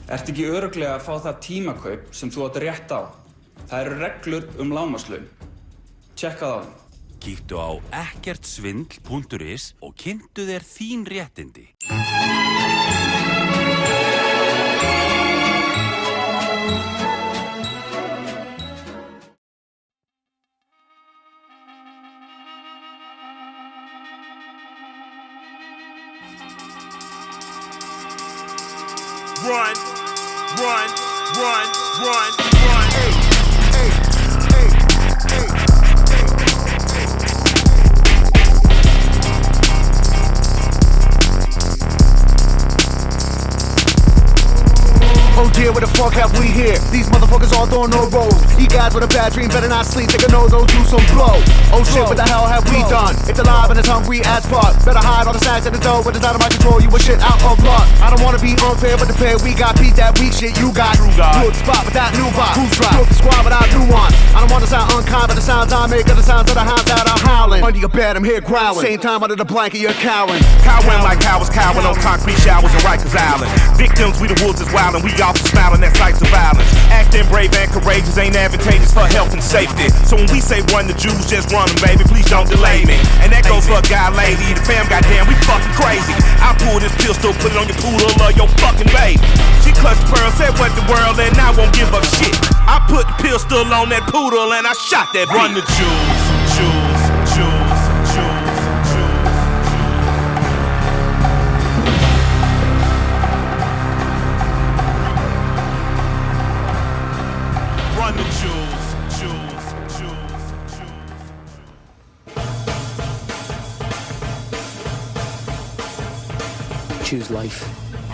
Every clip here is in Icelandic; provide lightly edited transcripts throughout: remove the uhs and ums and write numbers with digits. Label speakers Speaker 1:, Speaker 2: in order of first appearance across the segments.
Speaker 1: Ertu ekki örugglega að fá það tímakaup sem þú átt rétt á? Það eru reglur lágmarkslaun. Tjekka það á þeim.
Speaker 2: Kíktu á ekkertsvindl.is og kynntu þér þín réttindi.
Speaker 3: Run, run, run, run, run. Hey, hey, hey, hey, hey. Oh dear, where the fuck have we here? These motherfuckers all throwing no rolls. You guys with a bad dream better not sleep, take a nose, do some blow. Oh shit, what the hell have we done? It's alive and it's hungry as fuck. Better hide all the snacks at the door, but it's out of my control, you a shit out of luck. I don't wanna be unfair, but the pair we got beat that weak shit you got. Good spot with that new box. Who's right? Good squad without nuance. I don't wanna sound unkind, but the sounds I make are the sounds of the hounds that are howling. Under your bed, I'm here growling. Same time under the blanket, you're cowering.
Speaker 4: Cowering like cowards cowering on concrete showers in Rikers Island. Victims, we the wolves is wildin', we often smiling at sights of violence. Acting brave and courageous ain't advantageous for health and safety. So when we say run the Jews, just run them, baby, please don't delay me. And that goes for a guy, lady, the fam, goddamn, we fucking crazy. I pull this pistol, put it on your poodle or your fucking baby. She clutched the pearl, said what the world, and I won't give up shit. I put the pistol on that poodle and I shot that bitch. Run the Jews, Jews, Jews, Jews, Jews. Run the Jews, Jews, Jews, Jews.
Speaker 5: Choose life,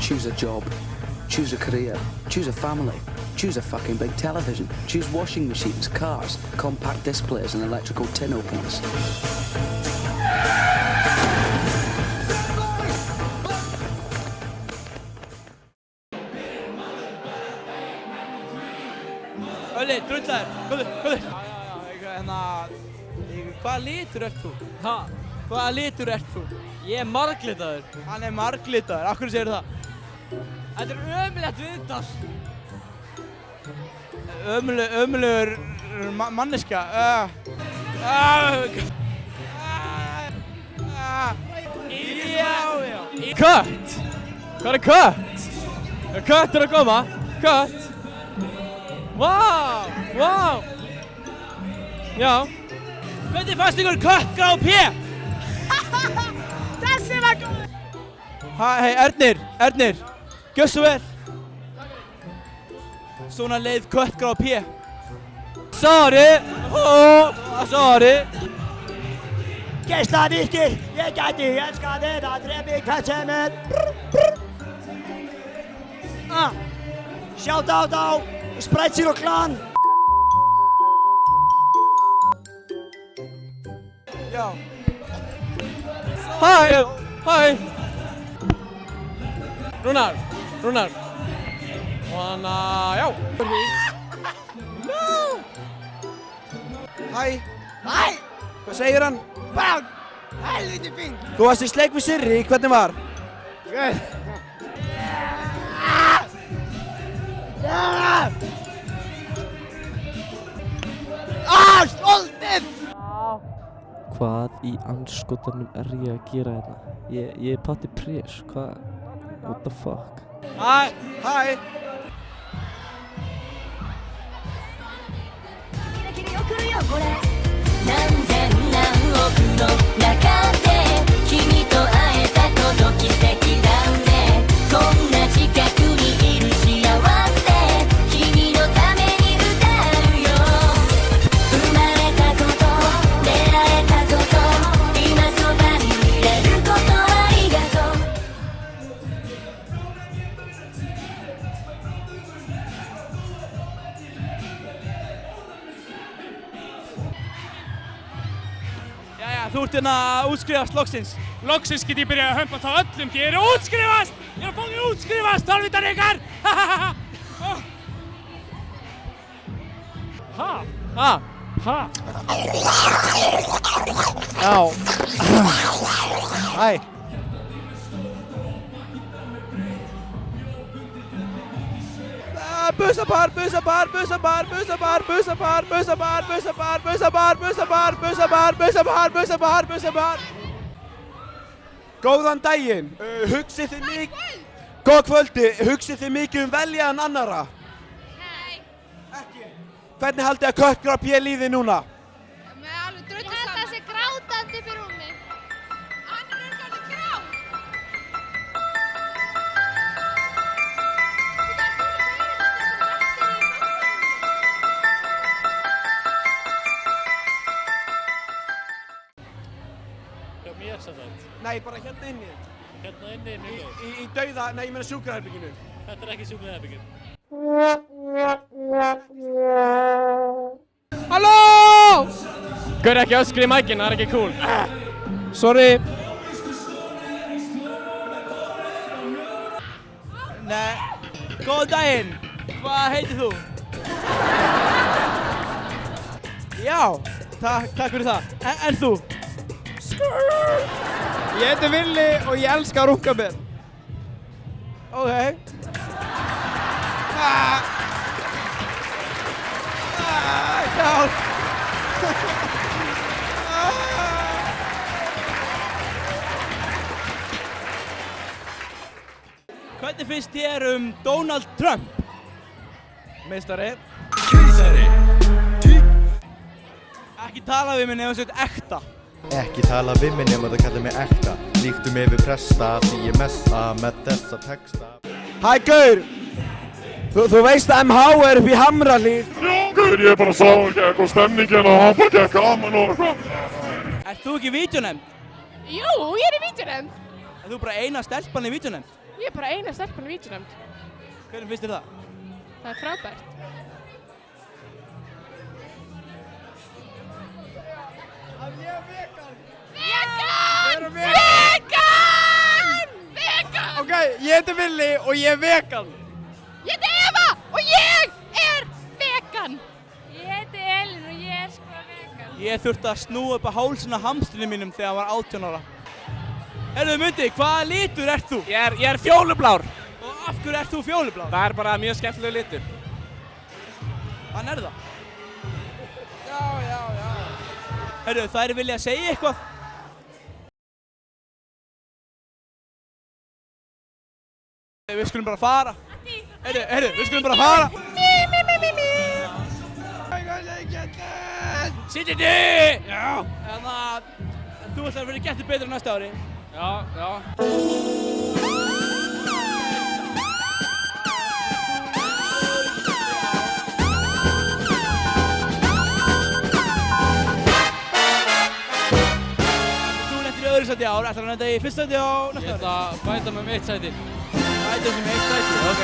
Speaker 5: choose a job, choose a career, choose a family, choose a fucking big television, choose washing machines, cars, compact displays and electrical tin openers.
Speaker 6: Ölli, drullar, komðu. Hvaða litur ert þú? Hvaða litur ert þú? Ég marglitaður. Hann marglitaður, af hverju segirðu það? Þetta ömurlegt viðtal. Ömurlegur manneskja. Já. Kött! Hvað er kött? Kött að koma? Kött! Vá! Já. Hvernig fannst ykkur kött grá P? Þessi var góð! Hei, Ernir, gjörðu svo vel. Svona leið kött grá P. Sorry! Geislavirkir, ég gæti elskað þér að drefi hvað sem er. Shout out á Sprite Zero Clan. Já. Hæ. Rúnar. Þannig, já. No. Hæ. Hvað segir hann? Bara, helviti fínt. Þú varst í sleik við Sirri, hvernig var? Stoltið!
Speaker 7: Hvað í andskotanum er ég að gera hérna? Ég er Patti Prés, hvað? What the fuck?
Speaker 6: Hæ. Þú ert hérna að útskrifast loksins. Loksins get ég byrjað að hömpast á öllum. Ég er að útskrifast! Ég er að fóna að útskrifast, tálvitar ykkar! Já. Hæ. Bussapar, bussapar, bussapar, bussapar, bussapar, bussapar, bussapar, bussapar, bussapar, bussapar, bussapar, bussapar, bussapar.
Speaker 8: Góðan daginn, hugsið þið mikið... Góða kvöldi, hugsið þið mikið veljaðan annara?
Speaker 9: Nei.
Speaker 8: Ekki? Hvernig haldið að Köttgrá P líði núna?
Speaker 9: Með alveg drullu saman. Ég held að það sé grátandi upp í rúmi. Hann er alveg grát.
Speaker 10: Já, mér sem þetta.
Speaker 8: Nei, bara hérna inni.
Speaker 10: Hérna inni?
Speaker 8: Í dauða, nei, ég meina sjúkraherbygginu.
Speaker 10: Þetta er ekki sjúkraherbyggin.
Speaker 6: Halló! Gaur ekki öskra í mækinn, það er ekki cool. Sorry. Nei, góðan daginn. Hvað heitir þú? Já, takk fyrir það. En þú? Ég heiti Villi og ég elska að runka mér. Ok. Hjálp. Hvernig finnst þér Donald Trump? Meistari. Keisari. Ekki tala við mig nefnum þetta ekta.
Speaker 11: Ekki tala við mig nema það kallar mig ekta. Líktu mig við presta því ég mesta með þessa texta.
Speaker 8: Hæ Gaur, þú veist að MH er upp í Hamrahlíð.
Speaker 12: Já Gaur, ég bara sá ekki eitthvað stemningin og hann bara gekk gaman og eitthvað.
Speaker 6: Ert þú ekki í vídeónefnd?
Speaker 9: Jú, ég er í vídeónefnd.
Speaker 6: Ert þú bara eina stelpan í vídeónefnd?
Speaker 9: Ég er bara eina stelpan í vídeónefnd.
Speaker 6: Hvernig finnst þér það?
Speaker 9: Það er frábært. Vegan! Vegan!
Speaker 8: Ok, ég heiti Villi og ég er vegan.
Speaker 9: Ég heiti Eva og ég er vegan. Ég heiti Elín og ég er sko vegan.
Speaker 6: Ég þurfti að snúa upp að hálsinn á hamstrinu mínum þegar ég var 18 ára. Herðu Mundi, hvaða litur ert þú?
Speaker 10: Ég er fjólublár.
Speaker 6: Og af hverju ert þú fjólublár?
Speaker 10: Það er bara mjög skemmtilegur litur.
Speaker 6: Hann er það? Já. Herðu, þær vilja segja eitthvað? Við skulum bara fara. Herðu, við skulum bara fara. Sittindi! Já. Þannig að þú ætlar að vera getur betur næsta ári.
Speaker 10: Já.
Speaker 6: Þú lentir í öðru sæti í ár, ætlar að lenda í fyrsta sæti á næsta ári?
Speaker 10: Ég ætla að bæta mig með 1 sæti.
Speaker 6: Bæta sig með 1 sæti? Ok.